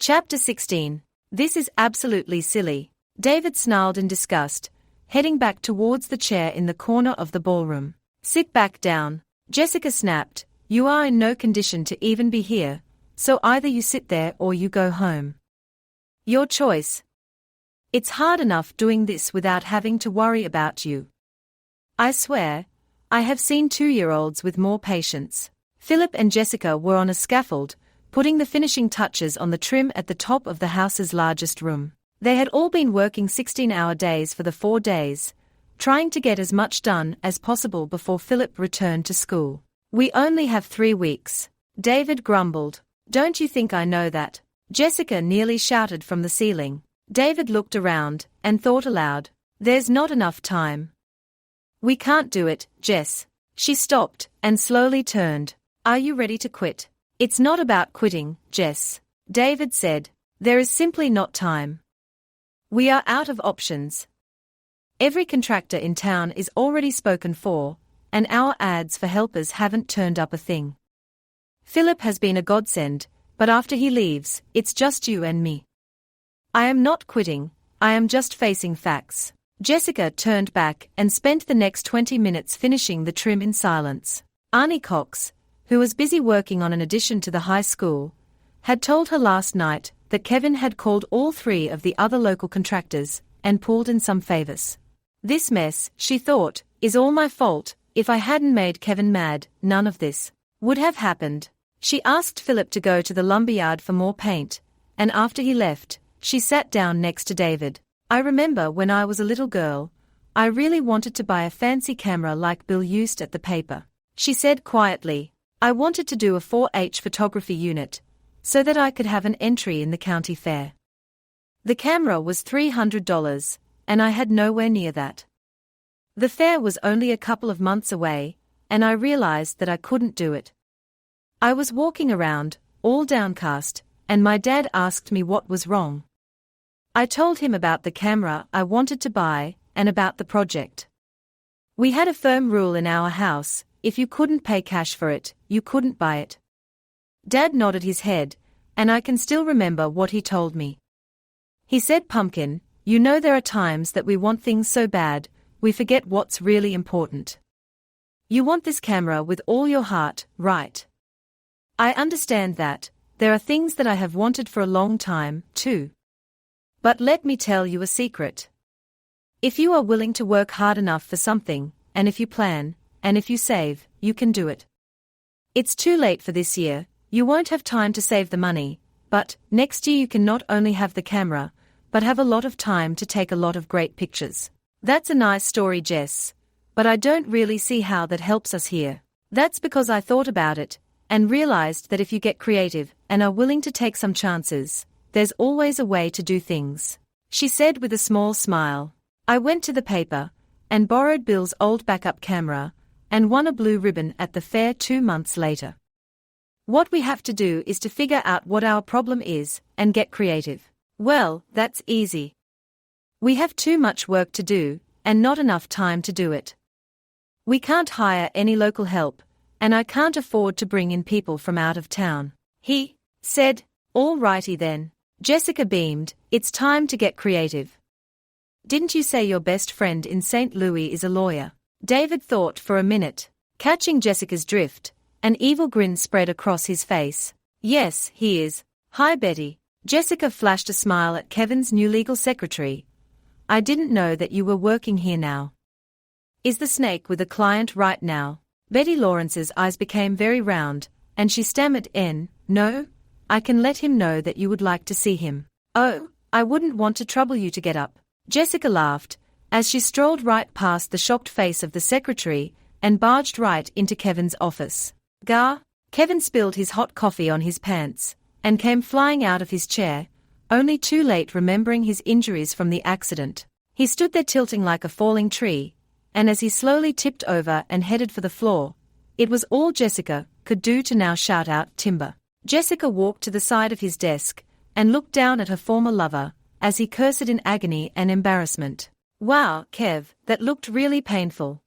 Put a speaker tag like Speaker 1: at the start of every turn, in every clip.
Speaker 1: Chapter 16. This is absolutely silly. David snarled in disgust, heading back towards the chair in the corner of the ballroom. Sit back down. Jessica snapped. You are in no condition to even be here, so either you sit there or you go home. Your choice. It's hard enough doing this without having to worry about you. I swear, I have seen 2-year-olds with more patience. Philip and Jessica were on a scaffold, putting the finishing touches on the trim at the top of the house's largest room. They had all been working 16-hour days for the 4 days, trying to get as much done as possible before Philip returned to school. We only have 3 weeks. David grumbled. Don't you think I know that? Jessica nearly shouted from the ceiling. David looked around and thought aloud. There's not enough time. We can't do it, Jess. She stopped and slowly turned. Are you ready to quit? It's not about quitting, Jess. David said. There is simply not time. We are out of options. Every contractor in town is already spoken for, and our ads for helpers haven't turned up a thing. Philip has been a godsend, but after he leaves, it's just you and me. I am not quitting, I am just facing facts. Jessica turned back and spent the next 20 minutes finishing the trim in silence. Arnie Cox, who was busy working on an addition to the high school, had told her last night that Kevin had called all 3 of the other local contractors and pulled in some favors. This mess, she thought, is all my fault. If I hadn't made Kevin mad, none of this would have happened. She asked Philip to go to the lumberyard for more paint, and after he left, she sat down next to David. I remember when I was a little girl, I really wanted to buy a fancy camera like Bill used at the paper. She said quietly, I wanted to do a 4H photography unit, so that I could have an entry in the county fair. The camera was $300, and I had nowhere near that. The fair was only a couple of months away, and I realized that I couldn't do it. I was walking around, all downcast, and my dad asked me what was wrong. I told him about the camera I wanted to buy, and about the project. We had a firm rule in our house, if you couldn't pay cash for it, you couldn't buy it. Dad nodded his head, and I can still remember what he told me. He said, Pumpkin, you know there are times that we want things so bad, we forget what's really important. You want this camera with all your heart, right? I understand that. There are things that I have wanted for a long time, too. But let me tell you a secret. If you are willing to work hard enough for something, and if you plan, and if you save, you can do it. It's too late for this year, you won't have time to save the money, but next year you can not only have the camera, but have a lot of time to take a lot of great pictures. That's a nice story, Jess, but I don't really see how that helps us here. That's because I thought about it, and realized that if you get creative and are willing to take some chances, there's always a way to do things. She said with a small smile. I went to the paper, and borrowed Bill's old backup camera, and won a blue ribbon at the fair 2 months later. What we have to do is to figure out what our problem is, and get creative. Well, that's easy. We have too much work to do, and not enough time to do it. We can't hire any local help, and I can't afford to bring in people from out of town. He said, all righty then. Jessica beamed, it's time to get creative. Didn't you say your best friend in St. Louis is a lawyer? David thought for a minute. Catching Jessica's drift, an evil grin spread across his face. Yes, he is. Hi Betty. Jessica flashed a smile at Kevin's new legal secretary. I didn't know that you were working here now. Is the snake with a client right now? Betty Lawrence's eyes became very round, and she stammered no, I can let him know that you would like to see him. Oh, I wouldn't want to trouble you to get up. Jessica laughed, as she strolled right past the shocked face of the secretary, and barged right into Kevin's office. Gah! Kevin spilled his hot coffee on his pants, and came flying out of his chair, only too late remembering his injuries from the accident. He stood there tilting like a falling tree, and as he slowly tipped over and headed for the floor, it was all Jessica could do to now shout out timber. Jessica walked to the side of his desk, and looked down at her former lover, as he cursed in agony and embarrassment. Wow, Kev, that looked really painful.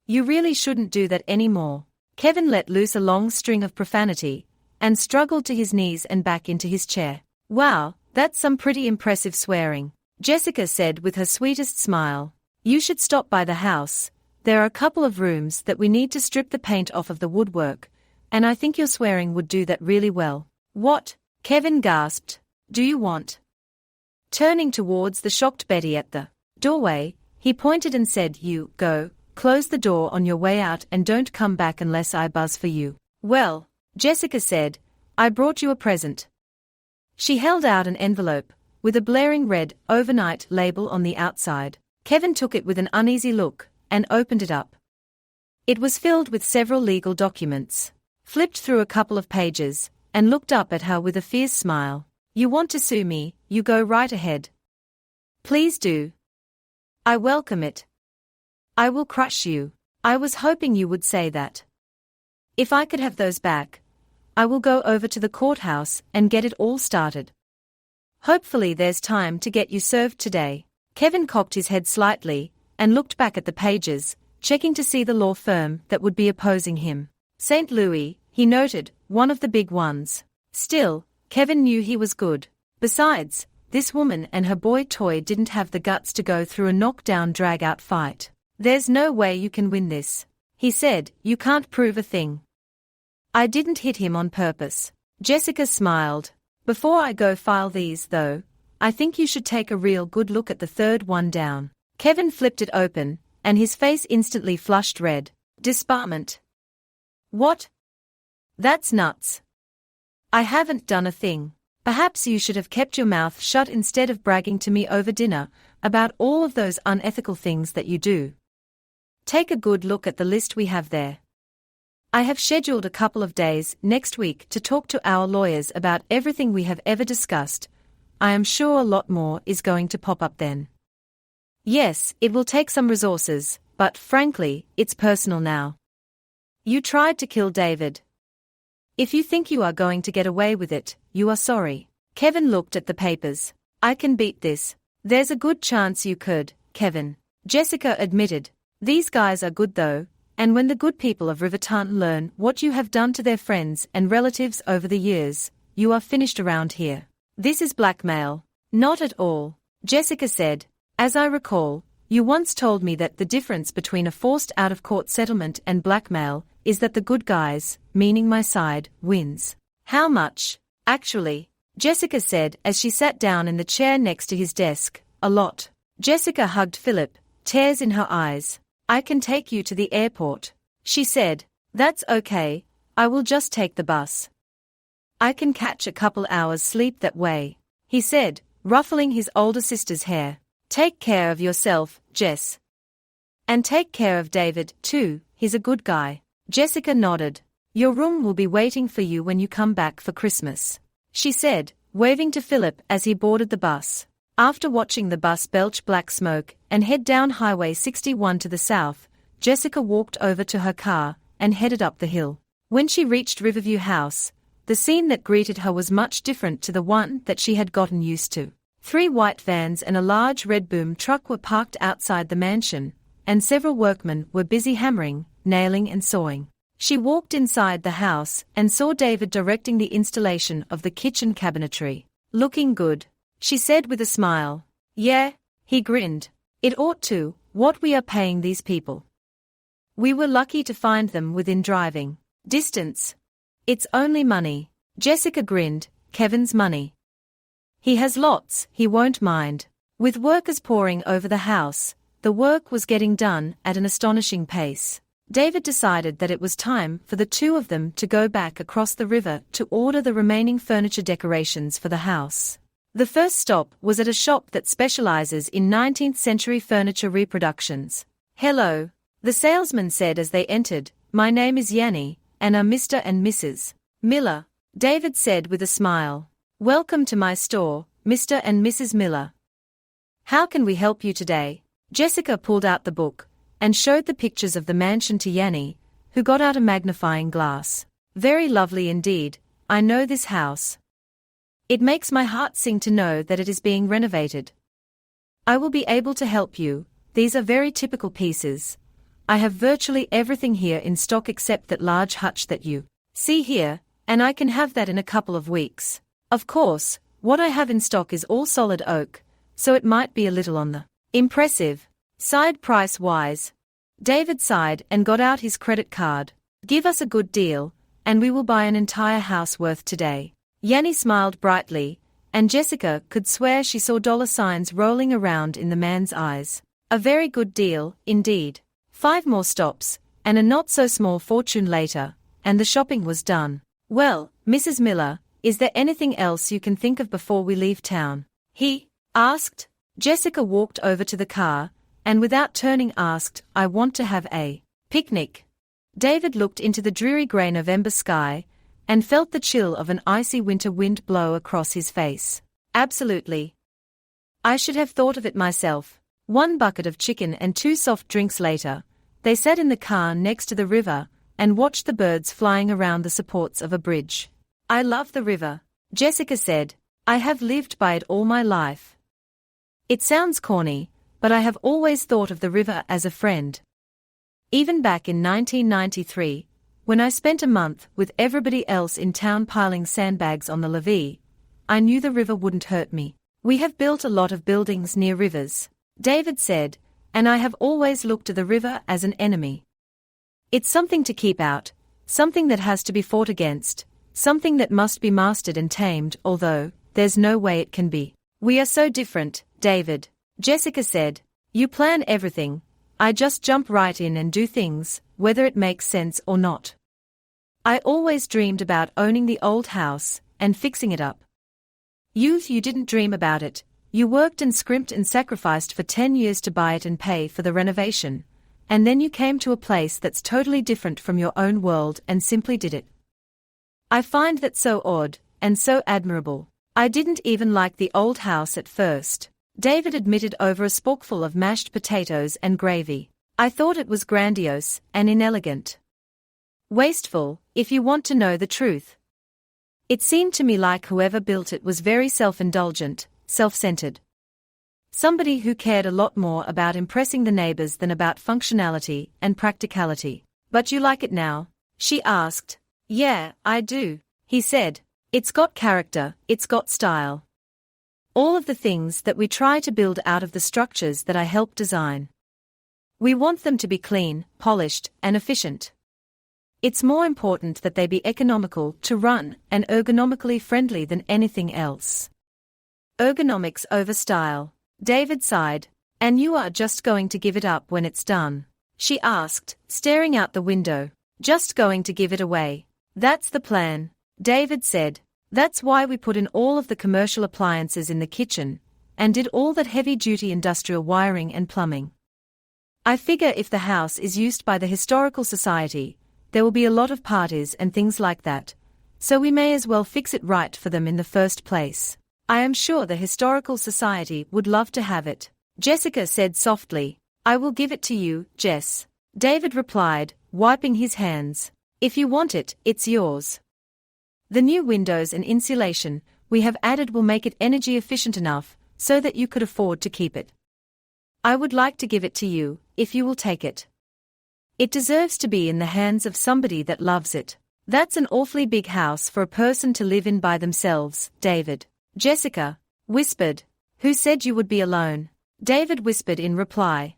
Speaker 1: You really shouldn't do that anymore. Kevin let loose a long string of profanity, and struggled to his knees and back into his chair. Wow, that's some pretty impressive swearing, Jessica said with her sweetest smile. You should stop by the house. There are a couple of rooms that we need to strip the paint off of the woodwork, and I think your swearing would do that really well. What? Kevin gasped. Do you want? Turning towards the shocked Betty at the doorway, he pointed and said, You go, close the door on your way out and don't come back unless I buzz for you. Well, Jessica said, I brought you a present. She held out an envelope, with a blaring red overnight label on the outside. Kevin took it with an uneasy look, and opened it up. It was filled with several legal documents. Flipped through a couple of pages, and looked up at her with a fierce smile. You want to sue me, you go right ahead. Please do. I welcome it. I will crush you. I was hoping you would say that. If I could have those back, I will go over to the courthouse and get it all started. Hopefully there's time to get you served today. Kevin cocked his head slightly, and looked back at the pages, checking to see the law firm that would be opposing him. St. Louis, he noted, one of the big ones. Still, Kevin knew he was good. Besides, this woman and her boy toy didn't have the guts to go through a knockdown drag-out fight. There's no way you can win this, he said. You can't prove a thing. I didn't hit him on purpose. Jessica smiled. Before I go file these, though, I think you should take a real good look at the third one down. Kevin flipped it open, and his face instantly flushed red. Disbarment. What? That's nuts. I haven't done a thing. Perhaps you should have kept your mouth shut instead of bragging to me over dinner about all of those unethical things that you do. Take a good look at the list we have there. I have scheduled a couple of days next week to talk to our lawyers about everything we have ever discussed. I am sure a lot more is going to pop up then. Yes, it will take some resources, but frankly, it's personal now. You tried to kill David. If you think you are going to get away with it, you are sorry. Kevin looked at the papers. I can beat this. There's a good chance you could, Kevin. Jessica admitted. These guys are good though. And when the good people of Riverton learn what you have done to their friends and relatives over the years, you are finished around here. This is blackmail. Not at all, Jessica said. As I recall, you once told me that the difference between a forced out-of-court settlement and blackmail is that the good guys, meaning my side, wins. How much? Actually, Jessica said as she sat down in the chair next to his desk. A lot. Jessica hugged Philip, tears in her eyes. I can take you to the airport, she said. That's okay, I will just take the bus. I can catch a couple hours sleep that way, he said, ruffling his older sister's hair. Take care of yourself, Jess. And take care of David, too, he's a good guy. Jessica nodded. Your room will be waiting for you when you come back for Christmas, she said, waving to Philip as he boarded the bus. After watching the bus belch black smoke and head down Highway 61 to the south, Jessica walked over to her car and headed up the hill. When she reached Riverview House, the scene that greeted her was much different to the one that she had gotten used to. 3 white vans and a large red boom truck were parked outside the mansion, and several workmen were busy hammering, nailing and sawing. She walked inside the house and saw David directing the installation of the kitchen cabinetry. Looking good, she said with a smile. Yeah, he grinned. It ought to. What we are paying these people. We were lucky to find them within driving distance. It's only money. Jessica grinned. Kevin's money. He has lots, he won't mind. With workers pouring over the house, the work was getting done at an astonishing pace. David decided that it was time for the two of them to go back across the river to order the remaining furniture decorations for the house. The first stop was at a shop that specializes in 19th-century furniture reproductions. Hello, the salesman said as they entered. My name is Yanni, and are Mr. and Mrs. Miller, David said with a smile. Welcome to my store, Mr. and Mrs. Miller. How can we help you today? Jessica pulled out the book and showed the pictures of the mansion to Yanni, who got out a magnifying glass. Very lovely indeed. I know this house. It makes my heart sing to know that it is being renovated. I will be able to help you. These are very typical pieces. I have virtually everything here in stock except that large hutch that you see here, and I can have that in a couple of weeks. Of course, What I have in stock is all solid oak, so it might be a little on the impressive side price-wise. David sighed and got out his credit card. Give us a good deal, and we will buy an entire house worth today. Yanni smiled brightly, and Jessica could swear she saw dollar signs rolling around in the man's eyes. A very good deal, indeed. 5 more stops, and a not-so-small fortune later, and the shopping was done. Well, Mrs. Miller, is there anything else you can think of before we leave town? He asked. Jessica walked over to the car, and without turning asked, I want to have a picnic. David looked into the dreary grey November sky, and felt the chill of an icy winter wind blow across his face. Absolutely. I should have thought of it myself. 1 bucket of chicken and 2 soft drinks later, they sat in the car next to the river, and watched the birds flying around the supports of a bridge. I love the river, Jessica said. I have lived by it all my life. It sounds corny, but I have always thought of the river as a friend. Even back in 1993, when I spent a month with everybody else in town piling sandbags on the levee, I knew the river wouldn't hurt me. We have built a lot of buildings near rivers, David said, and I have always looked at the river as an enemy. It's something to keep out, something that has to be fought against, something that must be mastered and tamed, although there's no way it can be. We are so different, David, Jessica said. You plan everything. I just jump right in and do things, whether it makes sense or not. I always dreamed about owning the old house and fixing it up. You didn't dream about it. You worked and scrimped and sacrificed for 10 years to buy it and pay for the renovation, and then you came to a place that's totally different from your own world and simply did it. I find that so odd, and so admirable. I didn't even like the old house at first, David admitted over a sporkful of mashed potatoes and gravy. I thought it was grandiose and inelegant. Wasteful, if you want to know the truth. It seemed to me like whoever built it was very self-indulgent, self-centered. Somebody who cared a lot more about impressing the neighbors than about functionality and practicality. But you like it now? She asked. Yeah, I do, he said. It's got character, it's got style. All of the things that we try to build out of the structures that I help design. We want them to be clean, polished, and efficient. It's more important that they be economical to run and ergonomically friendly than anything else. Ergonomics over style, David sighed. And you are just going to give it up when it's done? She asked, staring out the window. Just going to give it away. That's the plan, David said. That's why we put in all of the commercial appliances in the kitchen, and did all that heavy-duty industrial wiring and plumbing. I figure if the house is used by the Historical Society, there will be a lot of parties and things like that, so we may as well fix it right for them in the first place. I am sure the Historical Society would love to have it, Jessica said softly. I will give it to you, Jess, David replied, wiping his hands. If you want it, it's yours. The new windows and insulation we have added will make it energy efficient enough so that you could afford to keep it. I would like to give it to you, if you will take it. It deserves to be in the hands of somebody that loves it. That's an awfully big house for a person to live in by themselves, David. Jessica whispered. Who said you would be alone? David whispered in reply.